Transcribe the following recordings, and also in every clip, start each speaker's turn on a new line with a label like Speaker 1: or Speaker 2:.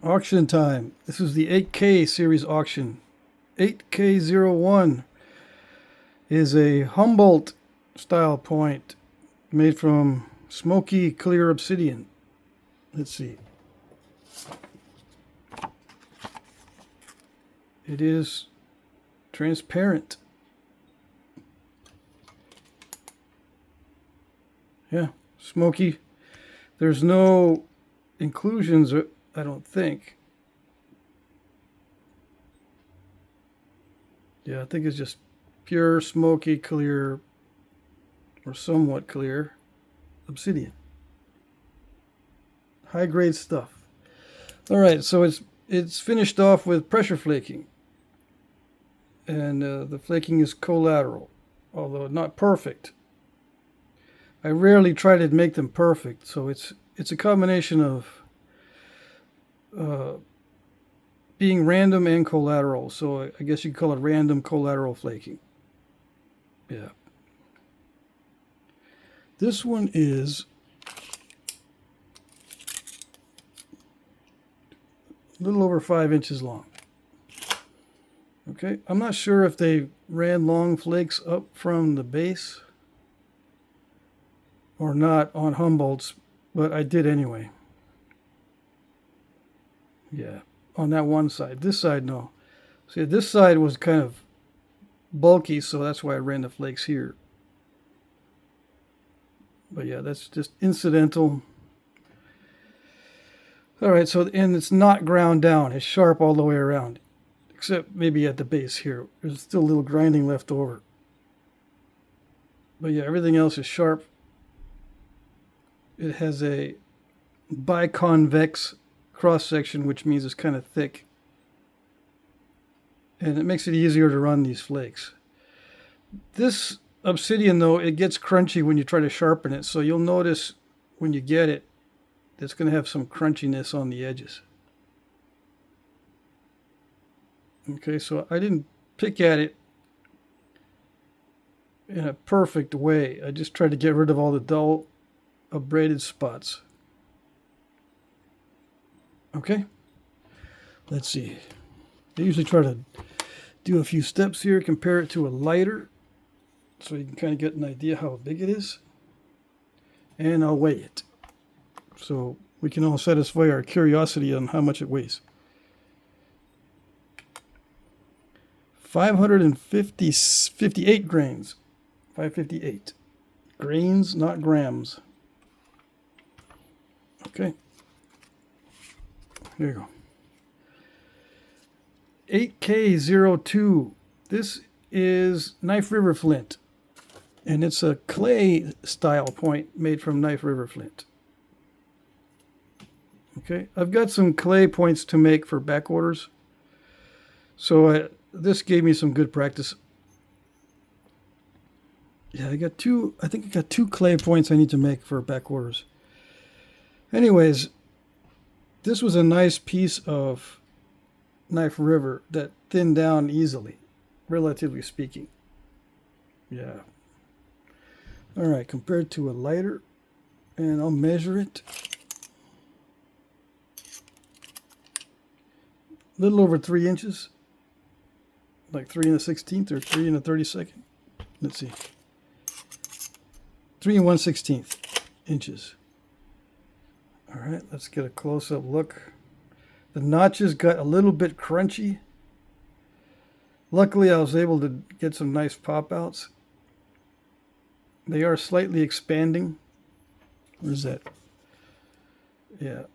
Speaker 1: Auction time. This is the 8K series auction. 8K01 is a Humboldt style point made from smoky clear obsidian. Let's see. It is transparent. Yeah, smoky. There's no inclusions, I don't think. Yeah, I think it's just pure smoky clear or somewhat clear obsidian. High grade stuff. All right, so it's finished off with pressure flaking. And the flaking is collateral, although not perfect. I rarely try to make them perfect, so it's a combination of being random and collateral. So I guess you could call it random collateral flaking. Yeah. This one is a little over 5 inches long. Okay, I'm not sure if they ran long flakes up from the base or not on Humboldt's, but I did anyway. Yeah, on that one side. This side, no. See, this side was kind of bulky, so that's why I ran the flakes here. But yeah, that's just incidental. All right, so, and it's not ground down. It's sharp all the way around, except maybe at the base here. There's still a little grinding left over. But yeah, everything else is sharp. It has a biconvex cross section, which means it's kind of thick. And it makes it easier to run these flakes. This obsidian, though, it gets crunchy when you try to sharpen it. So you'll notice when you get it, it's going to have some crunchiness on the edges. Okay, so I didn't pick at it in a perfect way. I just tried to get rid of all the dull, abraded spots. Okay, let's see. I usually try to do a few steps here, compare it to a lighter, so you can kind of get an idea how big it is. And I'll weigh it, so we can all satisfy our curiosity on how much it weighs. 558 grains. 558 grains, not grams. Okay. There you go. 8K02. This is Knife River flint. And it's a clay style point made from Knife River flint. Okay. I've got some clay points to make for back orders. So this gave me some good practice. Yeah, I think I got two clay points I need to make for back orders. Anyways, this was a nice piece of Knife River that thinned down easily, relatively speaking. Yeah. All right, compared to a lighter, and I'll measure it. A little over 3 inches, like 3 1/16 or 3 1/32. Let's see. 3 1/16 inches. All right, let's get a close-up look. The notches got a little bit crunchy. Luckily, I was able to get some nice pop-outs. They are slightly expanding. Where's that? Yeah.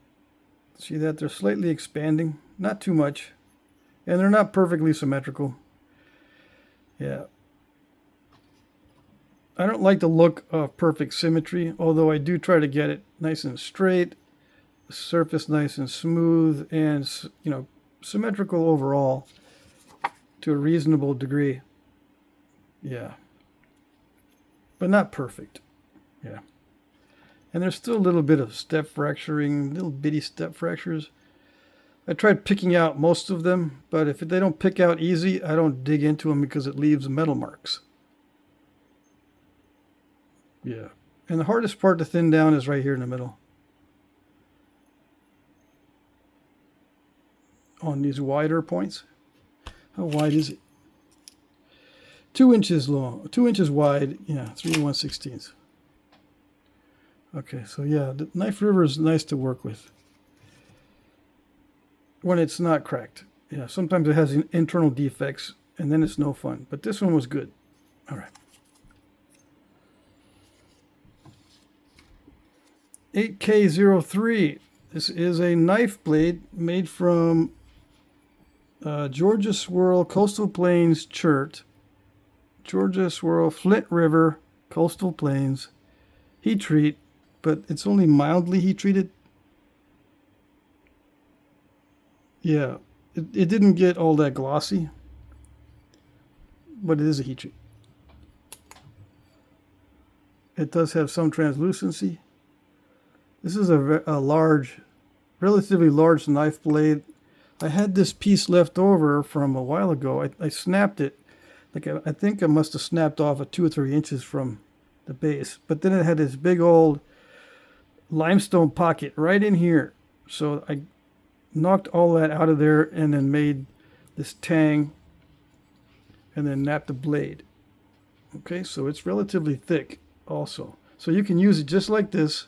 Speaker 1: See that? They're slightly expanding. Not too much. And they're not perfectly symmetrical. Yeah. I don't like the look of perfect symmetry, although I do try to get it nice and straight, the surface nice and smooth, and, you know, symmetrical overall to a reasonable degree. Yeah. But not perfect. Yeah. And there's still a little bit of step fracturing, little bitty step fractures. I tried picking out most of them, but if they don't pick out easy, I don't dig into them because it leaves metal marks. Yeah. And the hardest part to thin down is right here in the middle. on these wider points. How wide is it? 2 inches long, 2 inches wide. Yeah, 3 1/16. Okay, so yeah, the knife river is nice to work with when it's not cracked. Yeah, sometimes it has internal defects, and then it's no fun. But this one was good. All right. 8K03. This is a knife blade made from Georgia Swirl Coastal Plains chert. Georgia Swirl Flint River Coastal Plains heat treat, but it's only mildly heat treated. Yeah, it didn't get all that glossy, but it is a heat treat. It does have some translucency. This is a large, relatively large knife blade. I had this piece left over from a while ago. I snapped it. Like I think I must have snapped off 2 or 3 inches from the base. But then it had this big old limestone pocket right in here. So I knocked all that out of there and then made this tang and then napped the blade. Okay, so it's relatively thick also. So you can use it just like this.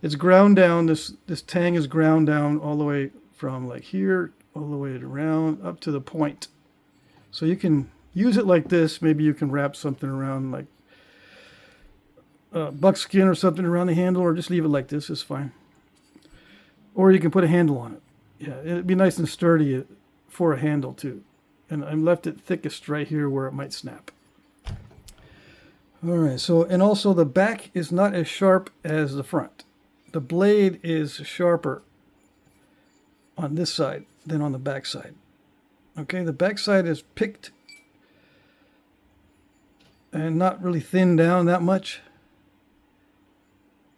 Speaker 1: It's ground down. This tang is ground down all the way from like here all the way around up to the point. So you can use it like this. Maybe you can wrap something around like buckskin or something around the handle, or just leave it like this. It's fine. Or you can put a handle on it. Yeah, it'd be nice and sturdy for a handle too. And I left it thickest right here where it might snap. All right, so, and also the back is not as sharp as the front. The blade is sharper on this side than on the back side. Okay, the back side is picked and not really thinned down that much.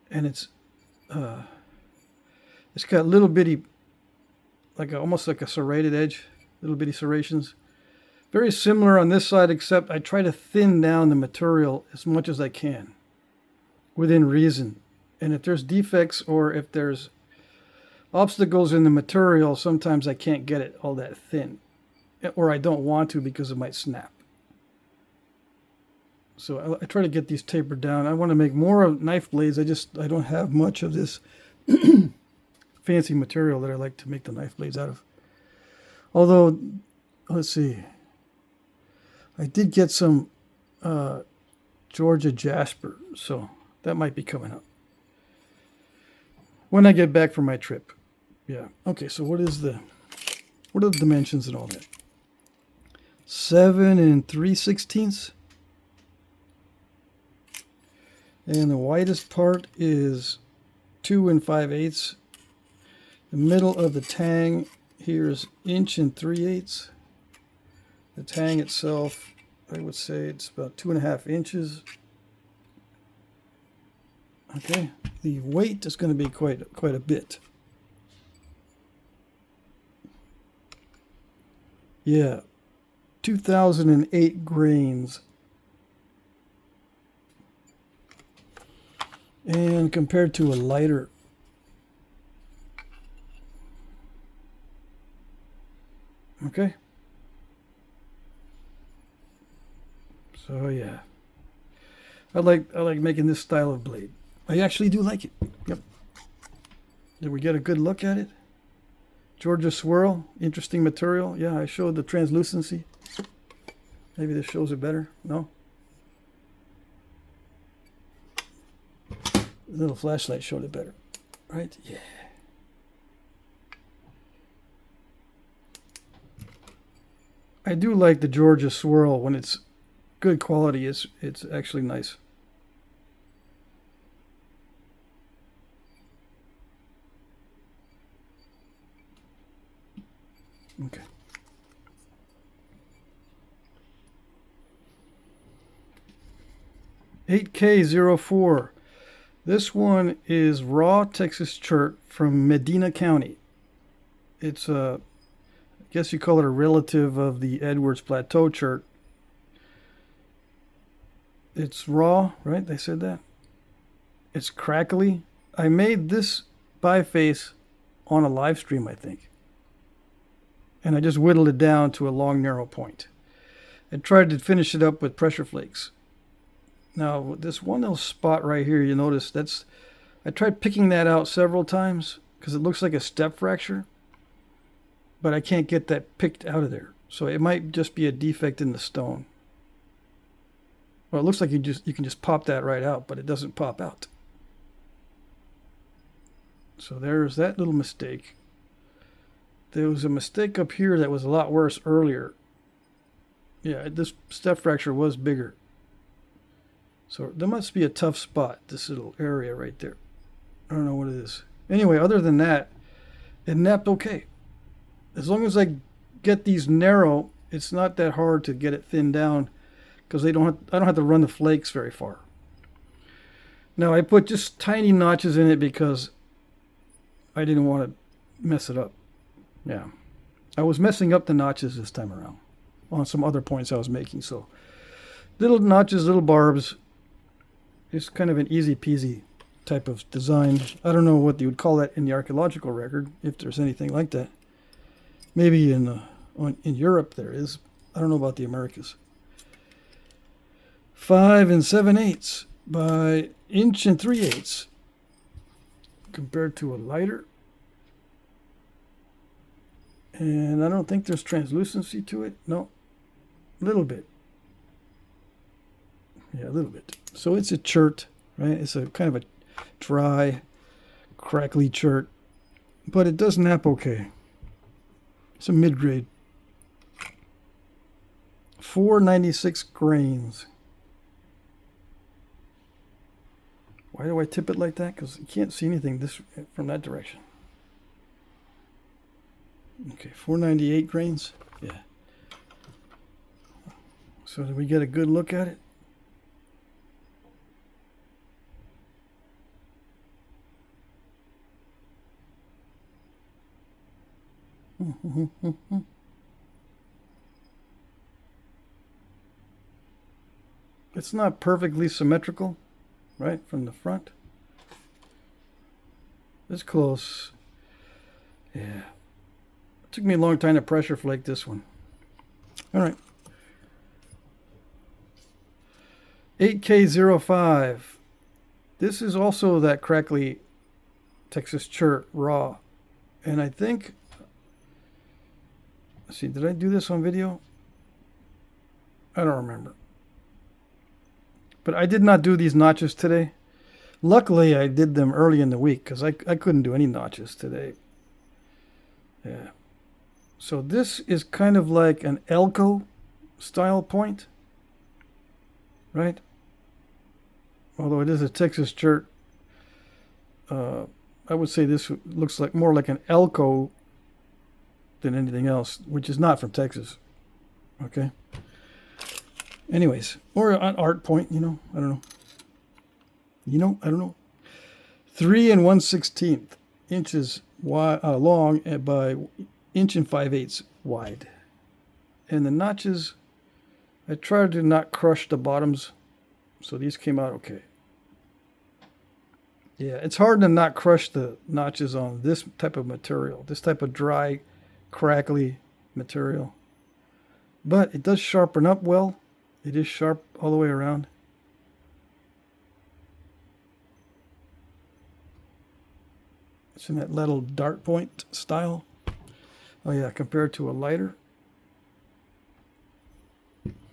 Speaker 1: And it's got little bitty, almost like a serrated edge, little bitty serrations. Very similar on this side, except I try to thin down the material as much as I can, within reason. And if there's defects or if there's obstacles in the material, sometimes I can't get it all that thin, or I don't want to because it might snap. So I try to get these tapered down. I want to make more of knife blades. I don't have much of this fancy material that I like to make the knife blades out of. Although, let's see, I did get some Georgia Jasper, so that might be coming up when I get back from my trip. Yeah. Okay, so what are the dimensions and all that? 7 3/16. And the widest part is 2 5/8. The middle of the tang here is 1 3/8. The tang itself, I would say it's about 2.5 inches. Okay, the weight is going to be quite a bit. Yeah, 2008 grains. And compared to a lighter, okay. So yeah, I like making this style of blade. I actually do like it. Yep. Did we get a good look at it? Georgia Swirl, interesting material. Yeah, I showed the translucency. Maybe this shows it better. No? The little flashlight showed it better. Right? Yeah. I do like the Georgia Swirl when it's good quality. It's actually nice. Okay. $8K04. This one is raw Texas chert from Medina County. It's I guess you call it a relative of the Edwards Plateau chert. It's raw, right? They said that. It's crackly. I made this biface on a live stream, I think. and I just whittled it down to a long, narrow point. I tried to finish it up with pressure flakes. Now, this one little spot right here, you notice I tried picking that out several times because it looks like a step fracture, but I can't get that picked out of there. So it might just be a defect in the stone. Well, it looks like you can just pop that right out, but it doesn't pop out. So there's that little mistake. There was a mistake up here that was a lot worse earlier. Yeah, this step fracture was bigger. So there must be a tough spot, this little area right there. I don't know what it is. Anyway, other than that, it napped okay. As long as I get these narrow, it's not that hard to get it thinned down because I don't have to run the flakes very far. Now I put just tiny notches in it because I didn't want to mess it up. Yeah. I was messing up the notches this time around on some other points I was making. So little notches, little barbs. It's kind of an easy peasy type of design. I don't know what you would call that in the archaeological record, if there's anything like that. Maybe in Europe there is. I don't know about the Americas. 5 7/8 by 1 3/8 compared to a lighter. And I don't think there's translucency to it. No, a little bit. Yeah, a little bit. So it's a chert, right? It's a kind of a dry, crackly chert, but it does nap okay. It's a mid-grade. 496 grains. Why do I tip it like that? Because you can't see anything from that direction. Okay, 498 grains. Yeah. So did we get a good look at it? It's not perfectly symmetrical, right, from the front. It's close. Yeah. It took me a long time to pressure flake this one. All right. 8K05. This is also that crackly Texas chert raw. And I think, let's see, did I do this on video? I don't remember. But I did not do these notches today. Luckily, I did them early in the week because I couldn't do any notches today. Yeah. So this is kind of like an Elco style point, right? Although it is a Texas chert, I would say this looks like more like an Elco than anything else, which is not from Texas. Okay. Anyways, or an art point, I don't know. I don't know. 3 1/16 inches wide, long by 1 5/8 wide. And the notches, I tried to not crush the bottoms, so these came out okay. Yeah, it's hard to not crush the notches on this type of material, this type of dry, crackly material. But it does sharpen up well. It is sharp all the way around. It's in that little dart point style. Oh yeah, compared to a lighter.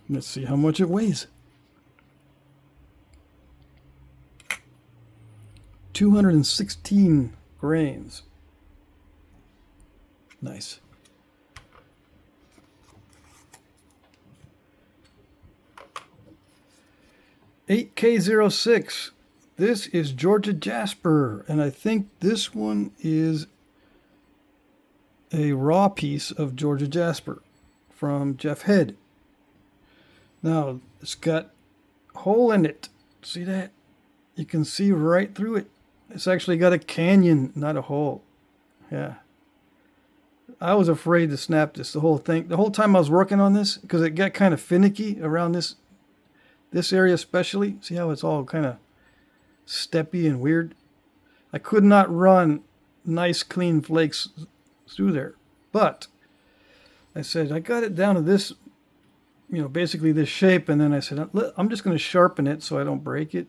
Speaker 1: Let's see how much it weighs. 216 grains. Nice. 8K06. This is Georgia Jasper, and I think this one is a raw piece of Georgia Jasper from Jeff Head. Now, it's got a hole in it. See that? You can see right through it. It's actually got a canyon, not a hole. Yeah. I was afraid to snap this, the whole thing. The whole time I was working on this, because it got kind of finicky around this area especially. See how it's all kind of steppy and weird? I could not run nice clean flakes through there. But I said, I got it down to this, basically this shape. And then I said, I'm just going to sharpen it so I don't break it.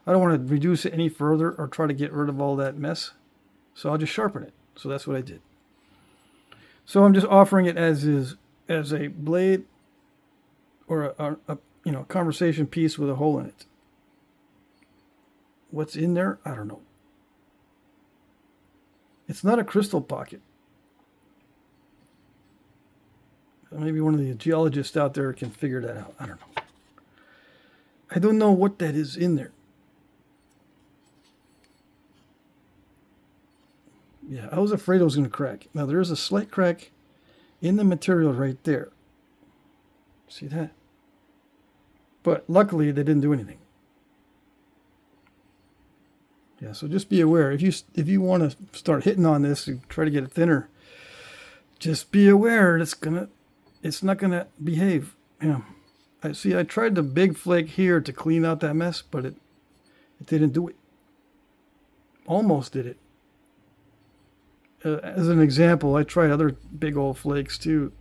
Speaker 1: I don't want to reduce it any further or try to get rid of all that mess. So I'll just sharpen it. So that's what I did. So I'm just offering it as is, as a blade or a conversation piece with a hole in it. What's in there? I don't know. It's not a crystal pocket. Maybe one of the geologists out there can figure that out. I don't know. I don't know what that is in there. Yeah, I was afraid it was going to crack. Now, there is a slight crack in the material right there. See that? But luckily, they didn't do anything. Yeah, so just be aware. If you want to start hitting on this and try to get it thinner, just be aware it's not gonna behave. Yeah, I tried the big flake here to clean out that mess, but it didn't do it. Almost did it. As an example, I tried other big old flakes too.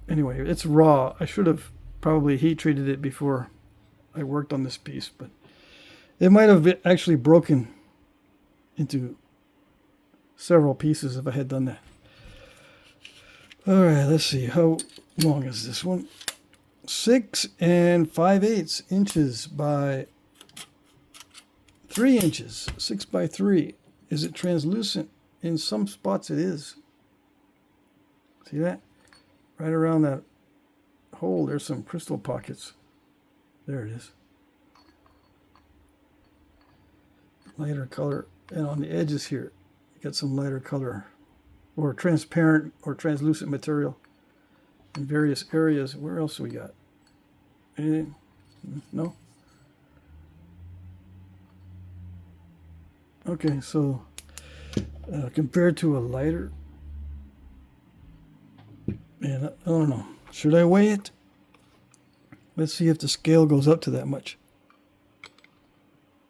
Speaker 1: Anyway, it's raw. I should have probably heat treated it before I worked on this piece, but it might have actually broken into several pieces if I had done that. All right, let's see. How long is this one? 6 5/8 inches by 3 inches. 6 by 3. Is it translucent? In some spots it is. See that? Right around that hole, there's some crystal pockets. There it is. Lighter color. And on the edges here, you got some lighter color or transparent or translucent material in various areas. Where else we got? Anything? No? Okay, so compared to a lighter, man, I don't know. Should I weigh it? Let's see if the scale goes up to that much.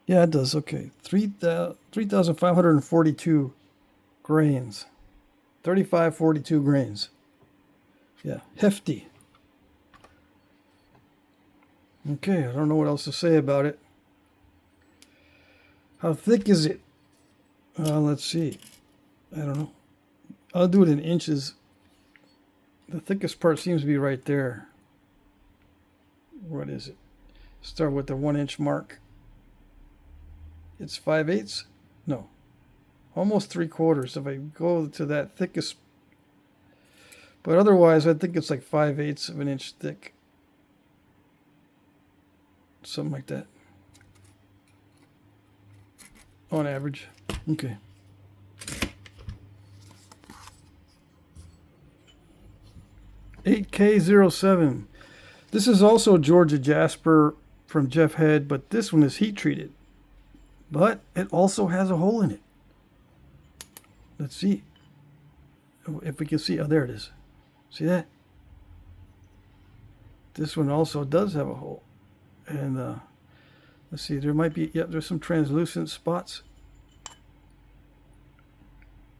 Speaker 1: Yeah, it does. Okay, 3,542 grains. 3542 grains. Yeah, hefty. Okay, I don't know what else to say about it. How thick is it? Let's see. I don't know. I'll do it in inches. The thickest part seems to be right there. What is it? Start with the 1 inch mark. It's 5/8? No. Almost 3/4 if I go to that thickest. But otherwise, I think it's like 5/8 of an inch thick. Something like that. On average. Okay. $8K07. This is also Georgia Jasper from Jeff Head, but this one is heat treated. But it also has a hole in it. Let's see if we can see. Oh, there it is. See that? This one also does have a hole. And let's see, there might be, yep, there's some translucent spots.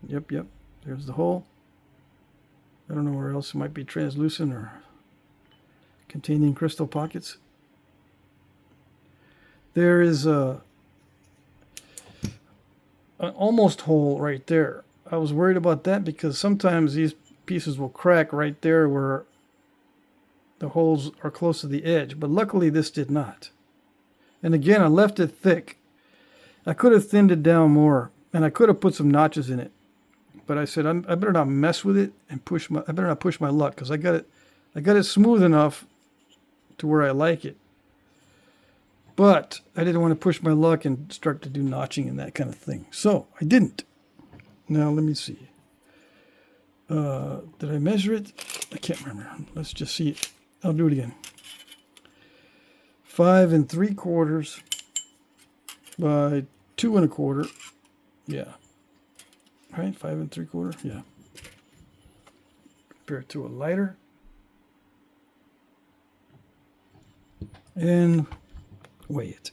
Speaker 1: Yep, there's the hole. I don't know where else it might be translucent or containing crystal pockets. There is an almost hole right there. I was worried about that because sometimes these pieces will crack right there where the holes are close to the edge, but luckily this did not. And again, I left it thick. I could have thinned it down more, and I could have put some notches in it. But I said I better not mess with it and I better not push my luck because I got it smooth enough to where I like it. But I didn't want to push my luck and start to do notching and that kind of thing. So I didn't. Now let me see. Did I measure it? I can't remember. Let's just see it. I'll do it again. 5 3/4 by 2 1/4. Yeah. Right? 5 3/4. Yeah. Compare it to a lighter. And weigh it.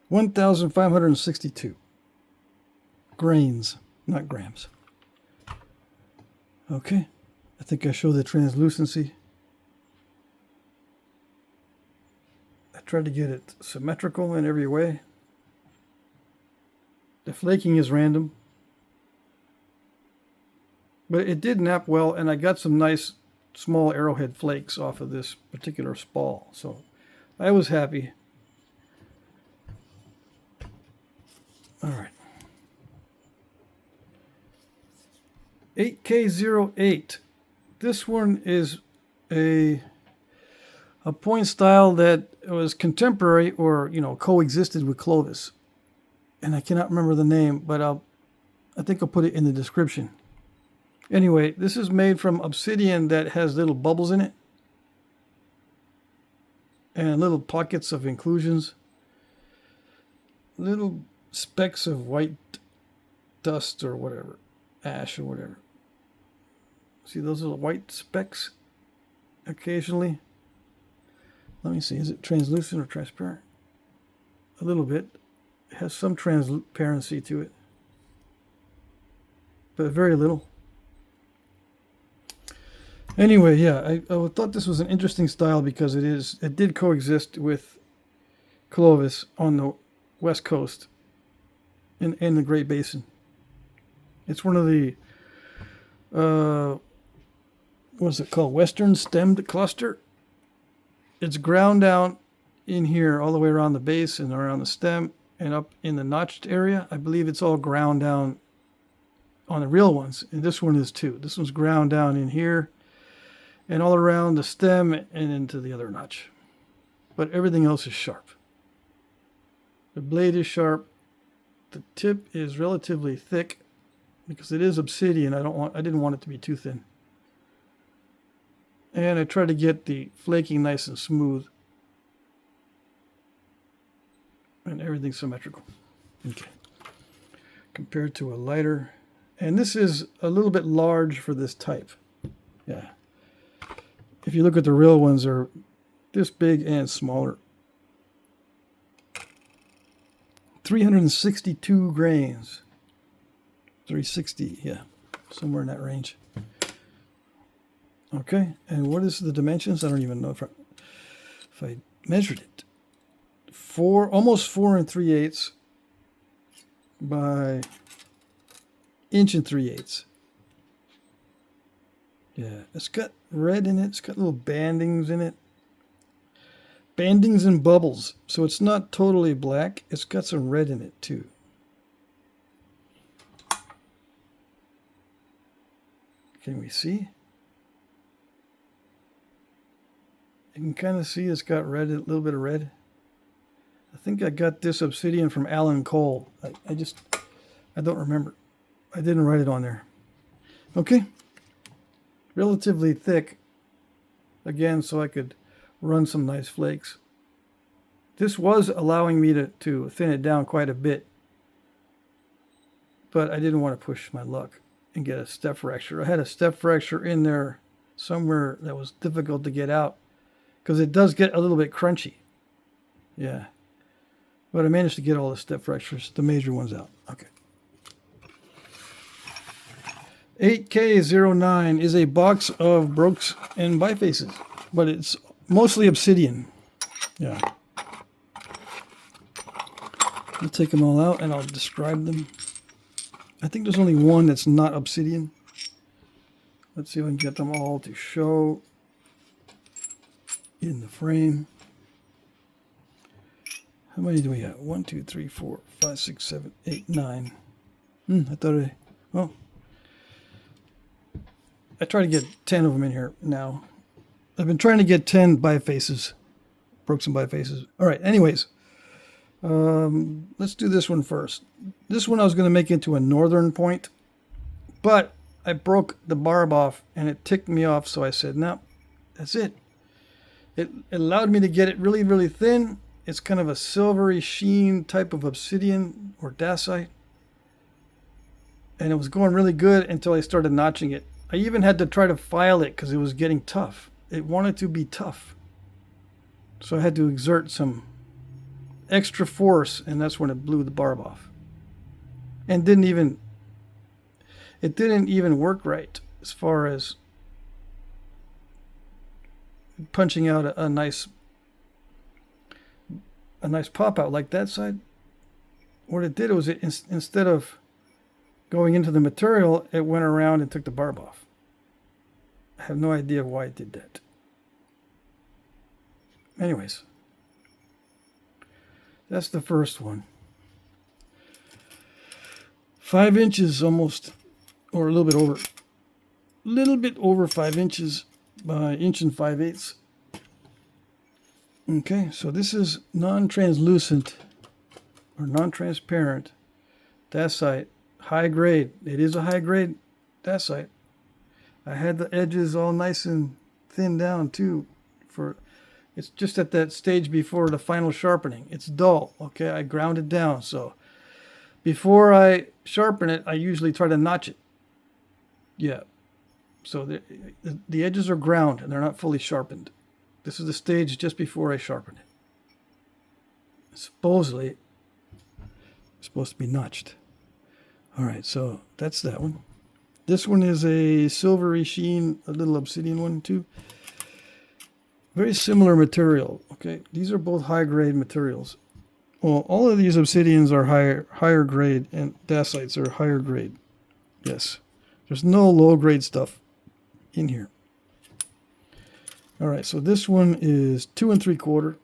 Speaker 1: 1,562 grains, not grams. Okay, I think I show the translucency. I tried to get it symmetrical in every way. The flaking is random, but it did nap well, and I got some nice small arrowhead flakes off of this particular spall, so I was happy. All right. 8K08. This one is a point style that was contemporary, or coexisted with Clovis, and I cannot remember the name, but I think I'll put it in the description. Anyway, this is made from obsidian that has little bubbles in it and little pockets of inclusions, little specks of white dust or whatever, ash or whatever. See those little white specks occasionally? Let me see, is it translucent or transparent? A little bit. It has some transparency to it, but very little. Anyway, yeah, I thought this was an interesting style because it did coexist with Clovis on the West Coast in the Great Basin. It's one of the what's it called? Western stemmed cluster. It's ground down in here all the way around the base and around the stem and up in the notched area. I believe it's all ground down on the real ones, and this one is too. This one's ground down in here and all around the stem and into the other notch. But everything else is sharp. The blade is sharp. The tip is relatively thick because it is obsidian. I didn't want it to be too thin. And I tried to get the flaking nice and smooth. And everything symmetrical. Okay. Compared to a lighter. And this is a little bit large for this type. Yeah. If you look at the real ones, they're this big and smaller. 362 grains. 360, yeah. Somewhere in that range. Okay, and what is the dimensions? I don't even know if I measured it. Almost 4 3/8 by inch and 3/8. Yeah, it's got red in it. It's got little bandings in it. Bandings and bubbles. So it's not totally black. It's got some red in it too. Can we see? You can kind of see it's got red, a little bit of red. I think I got this obsidian from Alan Cole. I don't remember. I didn't write it on there. Okay. Relatively thick. Again, so I could run some nice flakes. This was allowing me to thin it down quite a bit. But I didn't want to push my luck and get a step fracture. I had a step fracture in there somewhere that was difficult to get out, because it does get a little bit crunchy. Yeah. But I managed to get all the step fractures, the major ones, out. Okay. 8K09 is a box of Brooks and Bifaces, but it's mostly obsidian. Yeah. I'll take them all out and I'll describe them. I think there's only one that's not obsidian. Let's see if I can get them all to show in the frame. How many do we have? 1, 2, 3, 4, 5, 6, 7, 8, 9. I try to get 10 of them in here now. I've been trying to get 10 bifaces. Brooks and bifaces. All right, anyways. Let's do this one first. This one I was going to make into a northern point, but I broke the barb off and it ticked me off, so I said, no, that's it. It allowed me to get it really, really thin. It's kind of a silvery sheen type of obsidian or dacite. And it was going really good until I started notching it. I even had to try to file it because it was getting tough. It wanted to be tough. So I had to exert some extra force, and that's when it blew the barb off. And it didn't even work right as far as punching out a nice pop out like that side. What it did was instead of going into the material, it went around and took the barb off. I have no idea why it did that. Anyways, that's the first one. 5 inches almost, or a little bit over 5 inches by 1 5/8. Okay, so this is non-translucent or non-transparent dacite, high grade. It is a high grade dacite. I had the edges all nice and thinned down too. It's just at that stage before the final sharpening. It's dull. Okay, I ground it down. So before I sharpen it, I usually try to notch it. Yeah. So the edges are ground and they're not fully sharpened. This is the stage just before I sharpen it. Supposedly, it's supposed to be notched. All right, so that's that one. This one is a silvery sheen, a little obsidian one too. Very similar material. Okay, these are both high grade materials. Well, all of these obsidians are higher grade, and dacites are higher grade. Yes, there's no low grade stuff in here. All right, so this one is 2 3/4.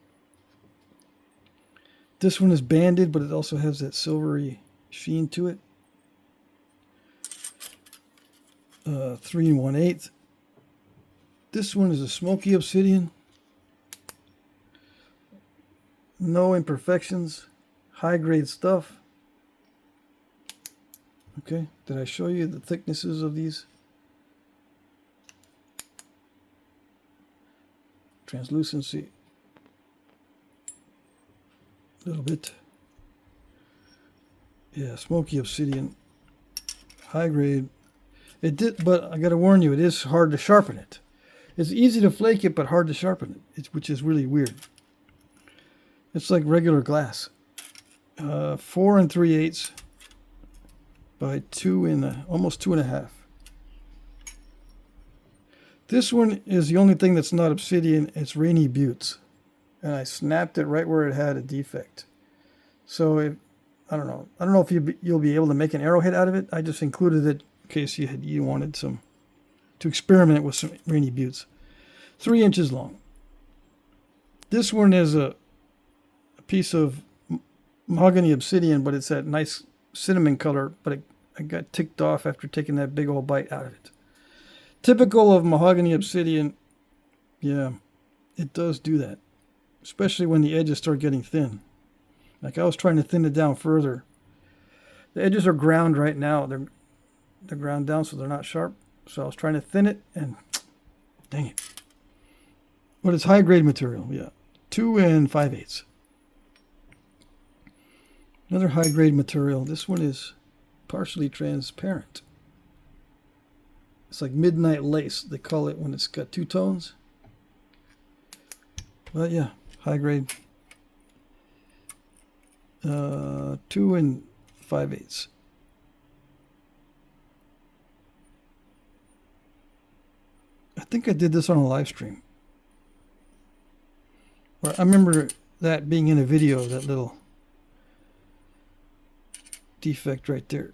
Speaker 1: This one is banded, but it also has that silvery sheen to it. 3 1/8. This one is a smoky obsidian. No imperfections. High grade stuff. Okay, did I show you the thicknesses of these? Translucency. A little bit. Yeah, smoky obsidian. High grade. It did, but I got to warn you, it is hard to sharpen it. It's easy to flake it, but hard to sharpen it, which is really weird. It's like regular glass. 4 3/8 by almost 2 1/2. This one is the only thing that's not obsidian. It's rainy buttes, and I snapped it right where it had a defect. So I don't know. I don't know if you'll be able to make an arrowhead out of it. I just included it in case you wanted to experiment with some rainy buttes. 3 inches long. This one is a piece of mahogany obsidian, but it's that nice cinnamon color, but I got ticked off after taking that big old bite out of it. Typical of mahogany obsidian, yeah, it does do that, especially when the edges start getting thin. Like I was trying to thin it down further. The edges are ground right now. They're ground down, so they're not sharp. So I was trying to thin it, and dang it. But it's high grade material, yeah. 2 5/8. Another high grade material. This one is partially transparent. It's like midnight lace, they call it when it's got 2 tones. But yeah, high grade. 2 5/8. I think I did this on a live stream. I remember that being in a video, that little defect right there.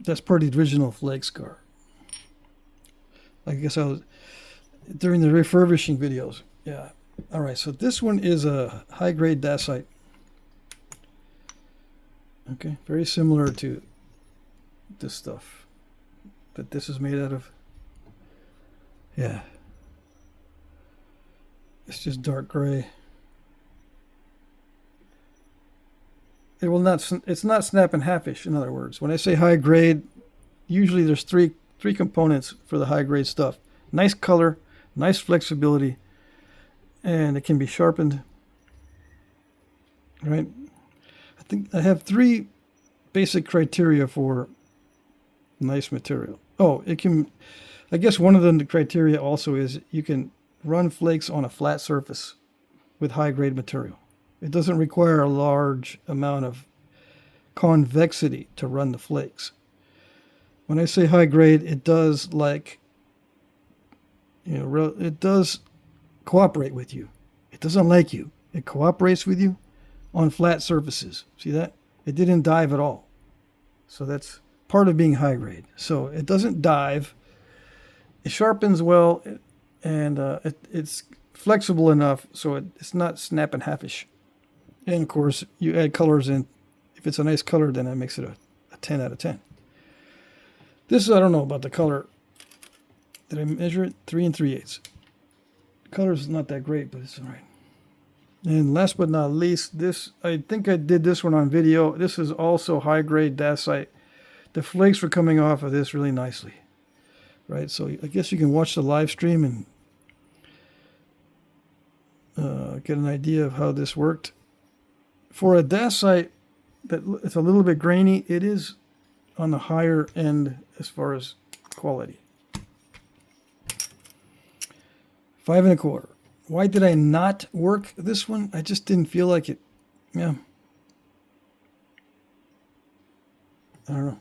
Speaker 1: That's part of the original flake scar. I guess I was during the refurbishing videos. Yeah. All right. So this one is a high grade dacite. Okay. Very similar to this stuff that this is made out of. Yeah. It's just dark gray. It will not. It's not snap and halfish. In other words, when I say high grade, usually there's three components for the high grade stuff. Nice color, nice flexibility, and it can be sharpened. Right? I think I have 3 basic criteria for nice material. Oh, it can. I guess one of the criteria also is you can run flakes on a flat surface with high grade material. It doesn't require a large amount of convexity to run the flakes. When I say high grade, it does it does cooperate with you. It doesn't like you. It cooperates with you on flat surfaces. See that? It didn't dive at all. So that's part of being high grade. So it doesn't dive. It sharpens well, and it's flexible enough so it's not snap and halfish. And of course, you add colors in. If it's a nice color, then that makes it a 10 out of 10. This, I don't know about the color. Did I measure it? 3 3/8. The color is not that great, but it's all right. And last but not least, this, I think I did this one on video. This is also high-grade dacite. The flakes were coming off of this really nicely. Right, so I guess you can watch the live stream and get an idea of how this worked. For a dacite that it's a little bit grainy, it is on the higher end as far as quality. 5 1/4. Why did I not work this one? I just didn't feel like it. Yeah. I don't know.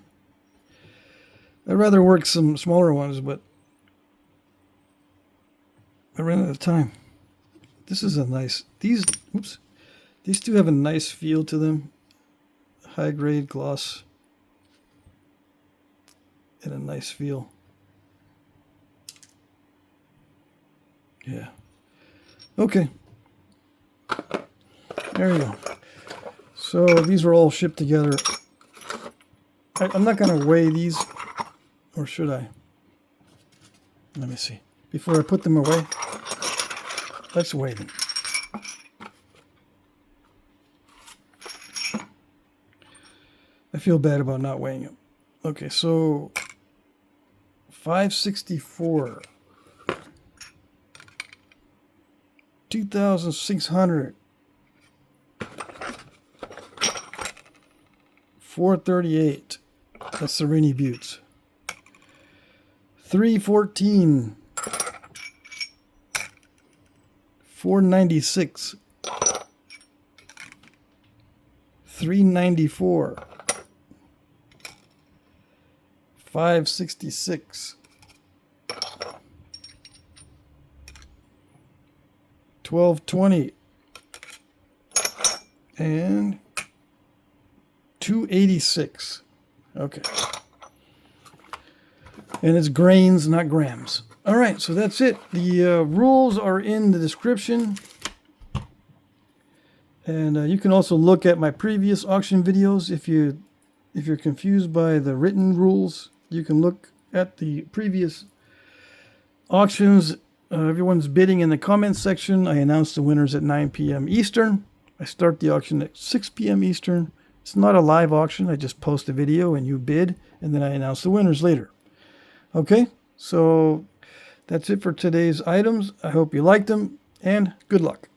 Speaker 1: I'd rather work some smaller ones, but I ran out of time. This is a nice, these two have a nice feel to them. High grade gloss and a nice feel. Yeah. Okay. There you go. So these were all shipped together. I'm not going to weigh these, or should I? Let me see. Before I put them away, let's weigh them. I feel bad about not weighing them. Okay, so 564. 2,600. 438. That's Serene Buttes. 314. 496. 394. 566. 1220. And 286. Okay. And it's grains, not grams. All right, so that's it. The rules are in the description. And you can also look at my previous auction videos. If you're confused by the written rules, you can look at the previous auctions. Everyone's bidding in the comments section. I announce the winners at 9 p.m. Eastern. I start the auction at 6 p.m. Eastern. It's not a live auction. I just post a video and you bid, and then I announce the winners later. Okay, so that's it for today's items. I hope you liked them, and good luck.